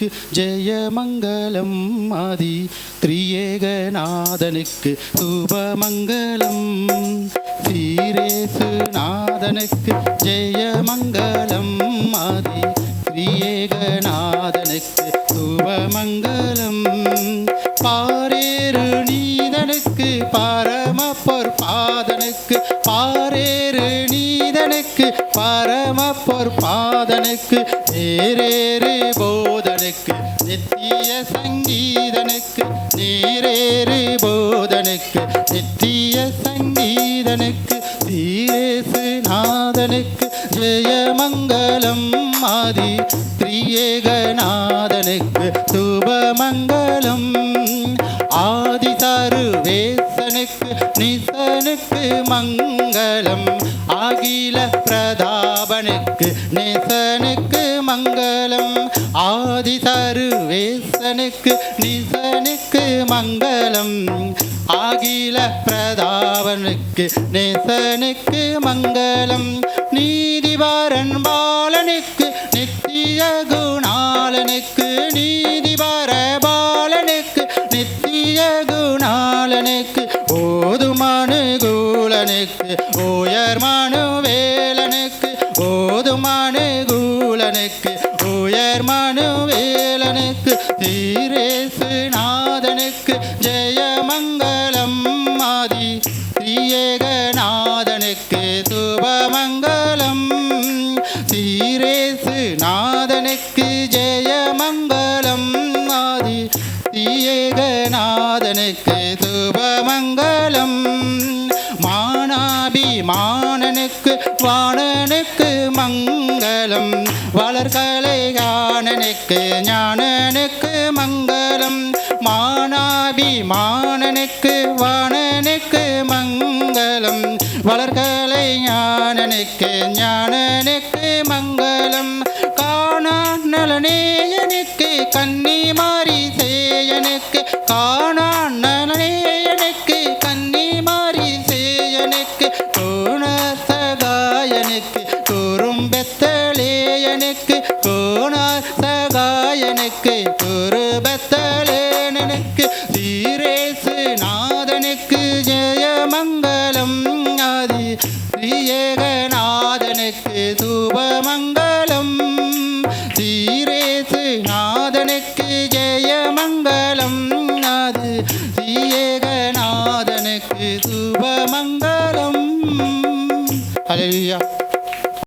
நாதனுக்கு ஜெயமங்கலம் ஆதி திரியேகநாதனுக்கு சுபமங்கலம் சீரேசு நாதனுக்கு ஜெயமங்கலம் ஆதி திரியேகநாதனுக்கு சுபமங்கலம் பாரேறு நீதனுக்கு பரம பொற்பாதனுக்கு பாரேறு நீதனுக்கு பரம பொற்பாதனுக்கு நேரேறு போதனுக்கு நித்திய சங்கீதனுக்கு நேரேறு போதனுக்கு நித்திய சங்கீதனுக்கு சீரேசு நாதனுக்கு ஜெயமங்கலம் ஆதி திரியேகநாதனுக்கு சுபமங்கலம் ஆதி சருவேசனுக்கு நிசனுக்கு மங்களம் அகில பிரதாபனுக்கு நேசனுக்கு மங்களம் ஆதி சருவேசனுக்கு நிசனுக்கு மங்களம் அகில பிரதாபனுக்கு நேசனுக்கு மங்களம் நீதிவாரன் பாலனுக்கு நித்திய குணாலனுக்கு நீதிவார பாலனுக்கு நித்திய குணாலனுக்கு ஓதுமானுகூலனுக்கு உயர்மானுவேலனுக்கு ஓதுமானுகூலனுக்கு உயர்மானுவேலனுக்கு சீரேசு நாதனுக்கு ஜெயமங்கலம் ஆதி திரியேகநாதனுக்கு சுபமங்கலம் சீரேசு நாதனுக்கு ஜெயமங்கலம் ஆதி திரியேகநாதனுக்கு சுபமங்கலம் மானாபிமானனுக்கு வாணனுக்கு மங்களம் வளர்கலை காணனுக்கு ஞானனுக்கு மங்களம் மானாபிமானனுக்கு வாணனுக்கு மங்களம் வளர்கலை ஞானனுக்கு ஞானனுக்கு மங்களம் காணா நலனேயனுக்கு கன்னி மாறி சேயனுக்கு காணா நலனேயனுக்கு கன்னி மாறி சேயனுக்கு கோண சகாயனுக்கு குறும்பெத்தலேயனுக்கு கோண சகாயனுக்கு குறுபெத்தலேயனுக்கு சீரேசு நாதனுக்கு ஜெயமங்கலம் ஆதி திரியேகநாதனுக்கு சுபமங்கலம்